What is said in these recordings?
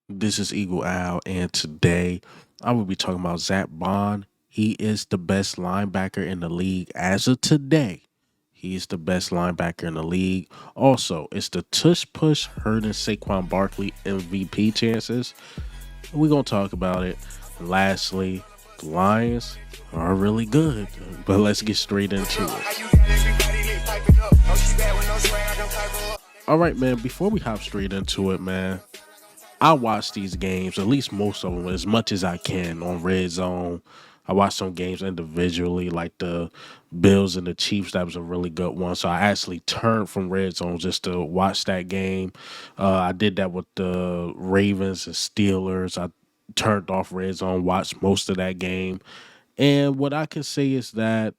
This is Eagle Owl, and today I will be talking about Zack Baun. He is the best linebacker in the league as of today. He is the best linebacker in the league. Also, it's the Tush Push Hurting Saquon Barkley MVP chances. We're going to talk about it. And lastly, the Lions are really good, but let's get straight into it. All right, man, before we hop straight into it, man, I watch these games, at least most of them, as much as I can on Red Zone. I watch some games individually, like the Bills and the Chiefs. That was a really good one. So I actually turned from Red Zone just to watch that game. I did that with the Ravens and Steelers. I turned off Red Zone, watched most of that game. And what I can say is that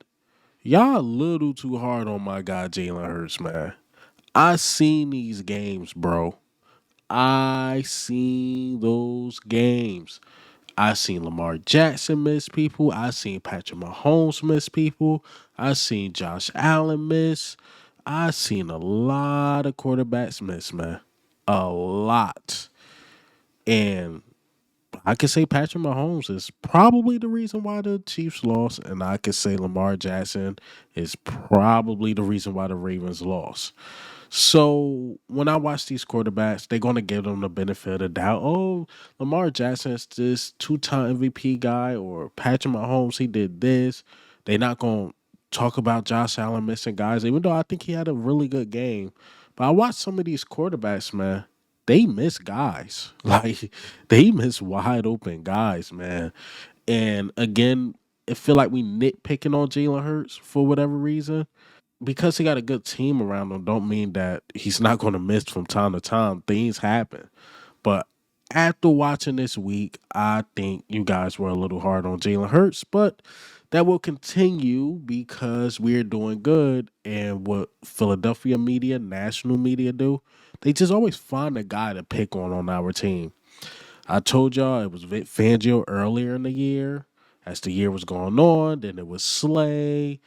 y'all a little too hard on my guy Jalen Hurts, man. I seen these games, bro. I seen those games. I seen Lamar Jackson miss people. I seen Patrick Mahomes miss people. I seen Josh Allen miss. I seen a lot of quarterbacks miss, man. A lot. And I could say Patrick Mahomes is probably the reason why the Chiefs lost. And I could say Lamar Jackson is probably the reason why the Ravens lost. So when I watch these quarterbacks, they're gonna give them the benefit of the doubt. Oh, Lamar Jackson is this two-time MVP guy, or Patrick Mahomes, he did this. They're not gonna talk about Josh Allen missing guys, even though I think he had a really good game. But I watch some of these quarterbacks, man. They miss guys. Like they miss wide open guys, man. And again, it feel like we nitpicking on Jalen Hurts for whatever reason because he got a good team around him don't mean that he's not going to miss from time to time. Things happen. But after watching this week, I think you guys were a little hard on Jalen Hurts, but that will continue because we're doing good. And what Philadelphia media, national media do, they just always find a guy to pick on our team. I told y'all it was Vic Fangio earlier in the year. As the year was going on, then it was Slay,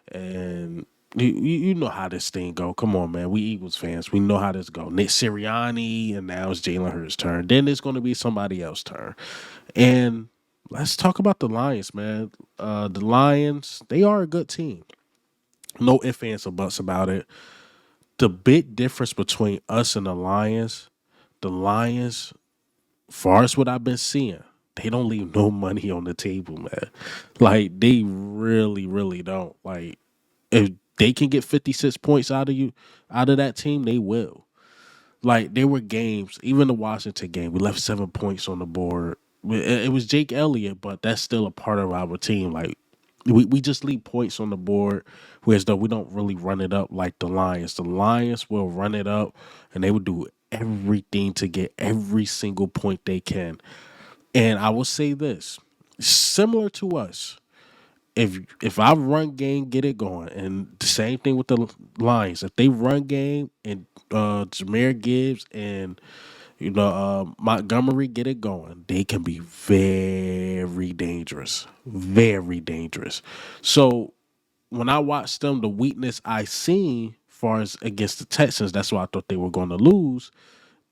and you know how this thing go. Come on, man. We Eagles fans. We know how this go. Nick Sirianni, and now it's Jalen Hurts' turn. Then it's going to be somebody else's turn. And let's talk about the Lions, man. The Lions, they are a good team. No ifs, ands, or buts about it. The big difference between us and the Lions, far as what I've been seeing, they don't leave no money on the table, man. Like they really, really don't. Like if they can get 56 points out of you, out of that team, they will. Like there were games, even the Washington game, we left 7 points on the board. It was Jake Elliott, but that's still a part of our team. Like we just leave points on the board, whereas though we don't really run it up like the Lions. The Lions will run it up, and they will do everything to get every single point they can. And I will say this, similar to us, if I run game, get it going, and the same thing with the Lions. If they run game and Jameer Gibbs and Montgomery get it going, they can be very dangerous, very dangerous. So when I watched them, the weakness I seen, far as against the Texans, that's why I thought they were going to lose.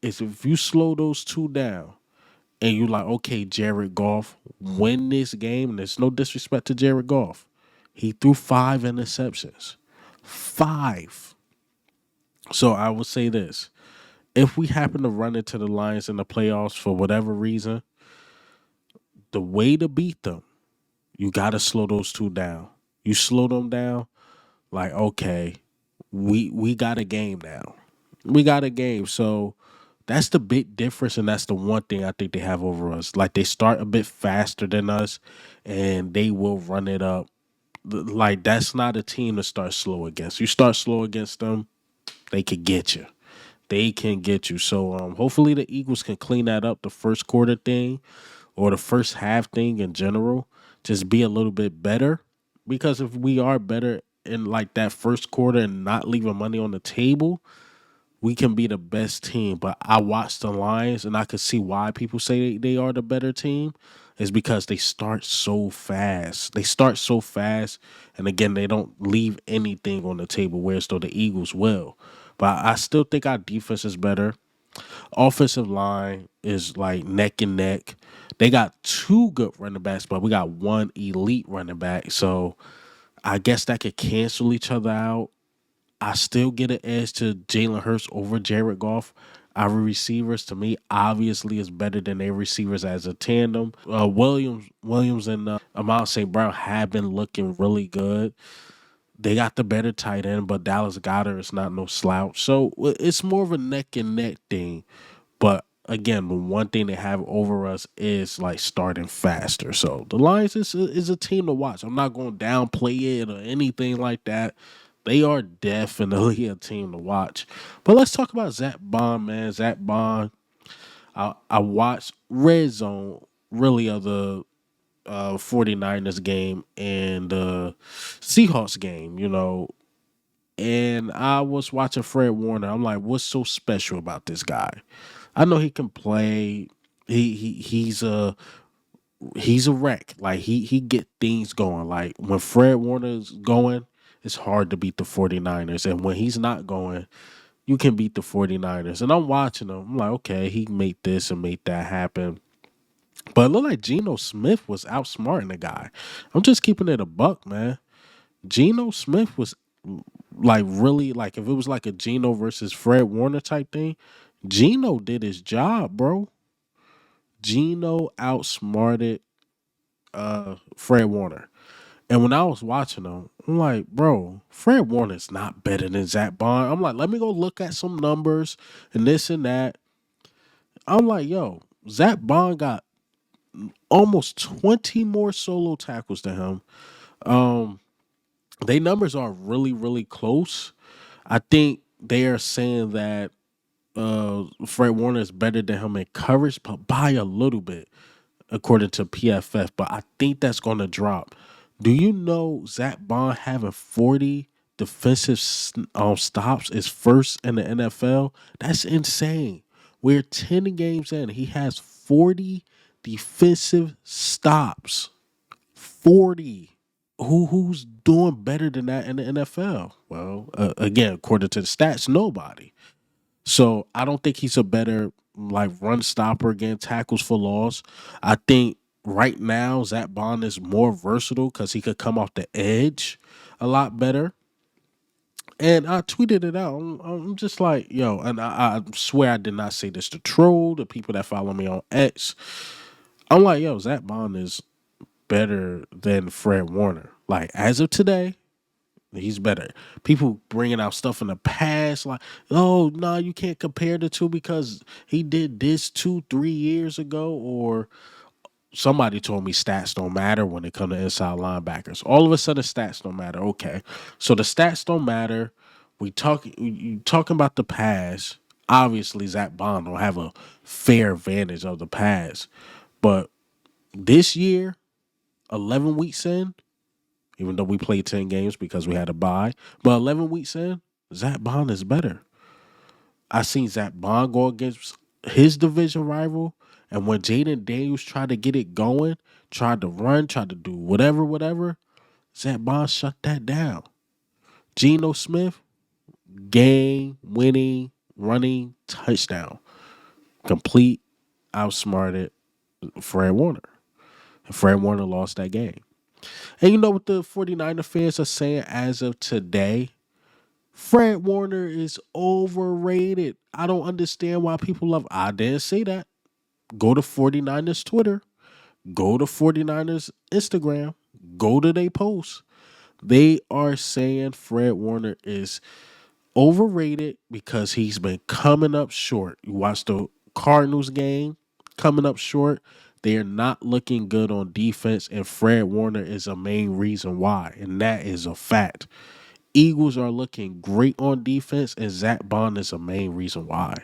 Is if you slow those two down and you like, okay, Jared Goff, win this game. And there's no disrespect to Jared Goff. He threw 5 interceptions. 5. So I will say this. If we happen to run into the Lions in the playoffs for whatever reason, the way to beat them, you got to slow those two down. You slow them down, like, okay, we got a game now. We got a game. So that's the big difference, and that's the one thing I think they have over us. Like they start a bit faster than us, and they will run it up. Like that's not a team to start slow against. You start slow against them, they could get you. They can get you. So hopefully the Eagles can clean that up. The first quarter thing or the first half thing in general, just be a little bit better. Because if we are better in like that first quarter and not leaving money on the table, we can be the best team. But I watched the Lions and I could see why people say they are the better team. Is because they start so fast. They start so fast, and again, they don't leave anything on the table. Whereas though the Eagles will, but I still think our defense is better. Offensive line is like neck and neck. They got two good running backs, but we got one elite running back. So I guess that could cancel each other out. I still get an edge to Jalen Hurts over Jared Goff. Our receivers, to me, obviously is better than their receivers as a tandem. Williams, and Amon St. Brown have been looking really good. They got the better tight end, but Dallas Goedert is not no slouch. So it's more of a neck and neck thing. But again, the one thing they have over us is like starting faster. So the Lions is a team to watch. I'm not going to downplay it or anything like that. They are definitely a team to watch. But let's talk about Zack Baun, man. Zack Baun. I watched Red Zone really of the 49ers game and the Seahawks game, and I was watching Fred Warner. I'm like, what's so special about this guy? I know he can play. He's a wreck. Like he get things going. Like when Fred Warner's going, it's hard to beat the 49ers. And when he's not going, you can beat the 49ers. And I'm watching him. I'm like, okay, he made this and made that happen. But it looked like Geno Smith was outsmarting the guy. I'm just keeping it a buck, man. Geno Smith was like really like if it was like a Geno versus Fred Warner type thing, Geno did his job, bro. Geno outsmarted Fred Warner. And when I was watching him, I'm like, bro, Fred Warner's not better than Zack Baun. I'm like, let me go look at some numbers and this and that. I'm like, yo, Zack Baun got almost 20 more solo tackles than him. They numbers are really, really close. I think they are saying that Fred Warner is better than him in coverage, but by a little bit, according to PFF. But I think that's going to drop. Do you know Zack Baun having 40 defensive stops is first in the NFL? That's insane. We're 10 games in. He has 40 defensive stops. 40. Who's doing better than that in the NFL? Well, again, according to the stats, nobody. So I don't think he's a better like run stopper again, tackles for loss. I think right now Zack Baun is more versatile because he could come off the edge a lot better. And I tweeted it out. I'm just like, yo, and I swear I did not say this to troll the people that follow me on X. I'm like, yo, Zack Baun is better than Fred Warner. Like as of today, he's better. People bringing out stuff in the past, like, oh, no, you can't compare the two because he did this 2-3 years ago. Or somebody told me stats don't matter when it comes to inside linebackers. All of a sudden, stats don't matter. Okay, so the stats don't matter. You talking about the past. Obviously, Zack Baun don't have a fair advantage of the past, but this year, 11 weeks in, even though we played 10 games because we had a bye. But 11 weeks in, Zack Baun is better. I seen Zack Baun go against his division rival, and when Jaden Daniels tried to get it going, tried to run, tried to do whatever, Zack Baun shut that down. Geno Smith, game winning, running touchdown. Complete, outsmarted Fred Warner. And Fred Warner lost that game. And you know what the 49er fans are saying as of today? Fred Warner is overrated. I don't understand why people love. I didn't say that. Go to 49ers Twitter. Go to 49ers Instagram. Go to their posts. They are saying Fred Warner is overrated because he's been coming up short. You watch the Cardinals game, coming up short. They are not looking good on defense, and Fred Warner is a main reason why, and that is a fact. Eagles are looking great on defense, and Zack Baun is a main reason why.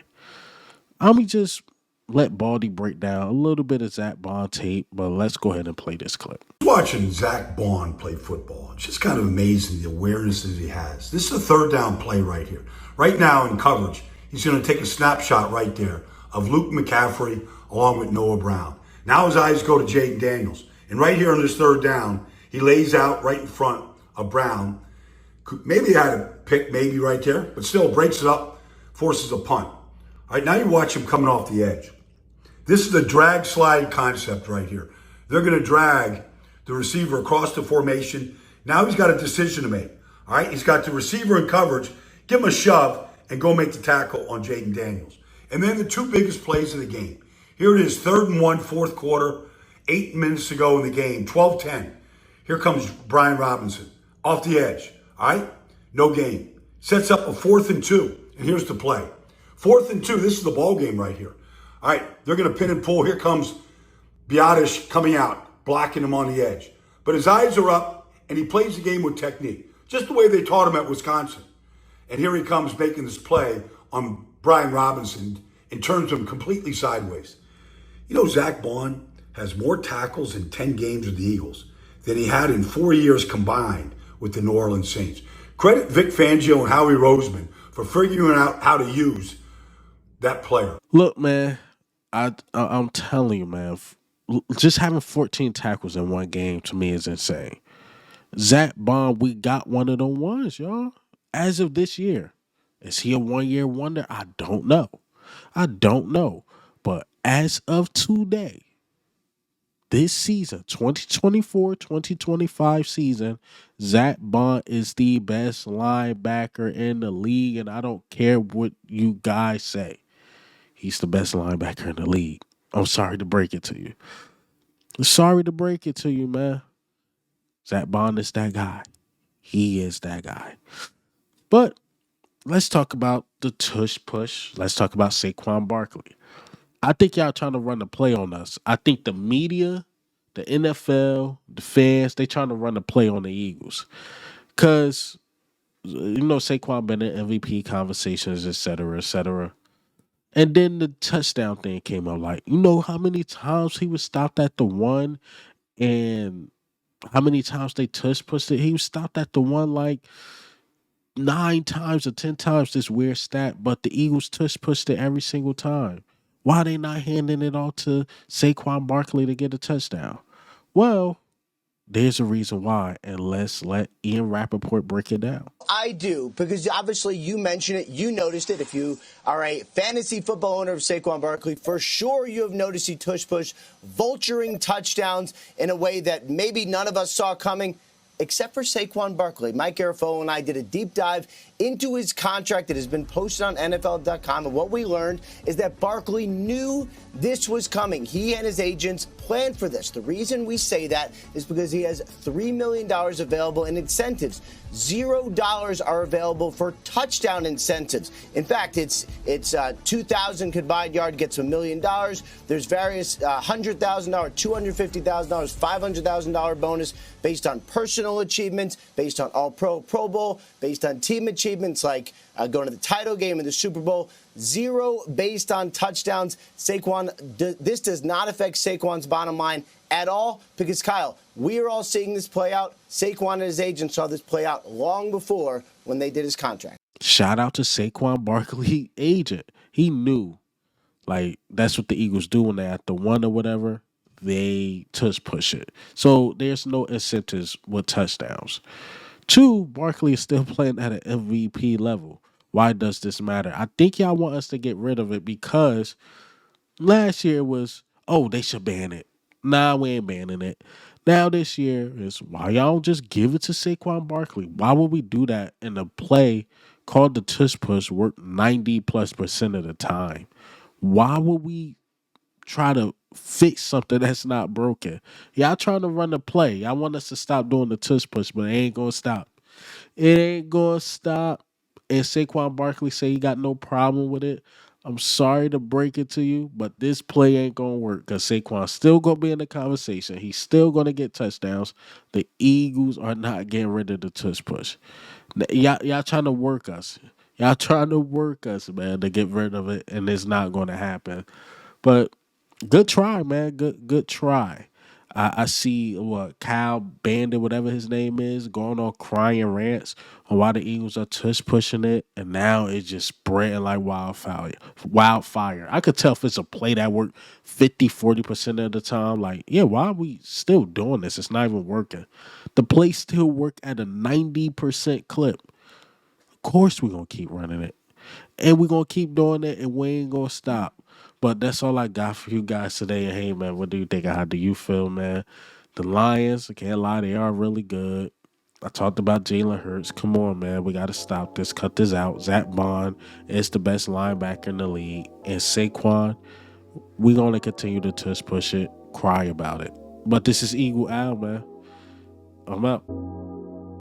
I'm going to just let Baldy break down a little bit of Zack Baun tape, but let's go ahead and play this clip. Watching Zack Baun play football, it's just kind of amazing the awareness that he has. This is a third down play right here. Right now in coverage, he's going to take a snapshot right there of Luke McCaffrey along with Noah Brown. Now his eyes go to Jaden Daniels. And right here on this third down, he lays out right in front of Brown. Maybe he had a pick maybe right there, but still breaks it up, forces a punt. All right, now you watch him coming off the edge. This is the drag slide concept right here. They're going to drag the receiver across the formation. Now he's got a decision to make. All right, he's got the receiver in coverage. Give him a shove and go make the tackle on Jaden Daniels. And then the two biggest plays of the game. Here it is, 3rd and 1, fourth quarter, 8 minutes to go in the game, 12-10. Here comes Brian Robinson off the edge. All right, no game. Sets up a 4th and 2. And here's the play. 4th and 2, this is the ball game right here. All right, they're going to pin and pull. Here comes Biotish coming out, blocking him on the edge. But his eyes are up, and he plays the game with technique, just the way they taught him at Wisconsin. And here he comes making this play on Brian Robinson and turns him completely sideways. You know, Zack Baun has more tackles in 10 games with the Eagles than he had in 4 years combined with the New Orleans Saints. Credit Vic Fangio and Howie Roseman for figuring out how to use that player. Look, man, I'm telling you, man, just having 14 tackles in one game to me is insane. Zack Baun, we got one of them ones, y'all. As of this year, is he a 1 year wonder? I don't know. But as of today, this season, 2024-2025 season, Zack Baun is the best linebacker in the league, and I don't care what you guys say. He's the best linebacker in the league. I'm sorry to break it to you. Man. Zack Baun is that guy. He is that guy. But let's talk about the tush push. Let's talk about Saquon Barkley. I think y'all trying to run the play on us. I think the media, the NFL, the fans, they trying to run the play on the Eagles. Because, Saquon been in MVP conversations, et cetera, et cetera. And then the touchdown thing came up. Like, you know how many times he was stopped at the one and how many times they tush pushed it? He was stopped at the one like 9 times or 10 times, this weird stat, but the Eagles tush pushed it every single time. Why are they not handing it all to Saquon Barkley to get a touchdown? Well, there's a reason why, and let's let Ian Rappaport break it down. I do, because obviously you mentioned it, you noticed it. If you are a fantasy football owner of Saquon Barkley, for sure you have noticed he tush push, vulturing touchdowns in a way that maybe none of us saw coming, except for Saquon Barkley. Mike Garafolo and I did a deep dive into his contract that has been posted on NFL.com, and what we learned is that Barkley knew this was coming. He and his agents planned for this. The reason we say that is because he has $3 million available in incentives. $0 are available for touchdown incentives. In fact, it's 2,000 combined yard gets $1 million. There's various $100,000, $250,000, $500,000 bonus based on personal achievements, based on All-Pro, Pro Bowl, based on team achievements like going to the title game and the Super Bowl. 0 based on touchdowns. Saquon, this does not affect Saquon's bottom line at all because, Kyle, we are all seeing this play out. Saquon and his agent saw this play out long before when they did his contract. Shout out to Saquon Barkley agent. He knew, like, that's what the Eagles do when they're at the one or whatever. They tush push it. So there's no incentives with touchdowns. 2, Barkley is still playing at an MVP level. Why does this matter? I think y'all want us to get rid of it because last year was, oh, they should ban it. Nah, we ain't banning it. Now this year is, why y'all don't just give it to Saquon Barkley? Why would we do that in a play called the tush push work 90+% of the time? Why would we try to fix something that's not broken? Y'all trying to run the play. Y'all want us to stop doing the tush push, but it ain't gonna stop. It ain't gonna stop. And Saquon Barkley say he got no problem with it. I'm sorry to break it to you, but this play ain't gonna work because Saquon's still gonna be in the conversation. He's still gonna get touchdowns. The Eagles are not getting rid of the tush push. Y'all trying to work us. Y'all trying to work us, man, to get rid of it, and it's not gonna happen. But good try, man. Good try. I see what Kyle Bandit, whatever his name is, going on crying rants on why the Eagles are tush pushing it, and now it's just spreading like wildfire. Wildfire. I could tell if it's a play that worked 50-40% of the time. Like, yeah, why are we still doing this? It's not even working. The play still work at a 90% clip. Of course we're gonna keep running it. And we're gonna keep doing it and we ain't gonna stop. But that's all I got for you guys today. And hey man, what do you think? How do you feel, man? The Lions, I can't lie, they are really good. I talked about Jalen Hurts. Come on, man. We gotta stop this. Cut this out. Zack Baun is the best linebacker in the league. And Saquon, we gonna continue to tush push it, cry about it. But this is Eagle Al, man. I'm out.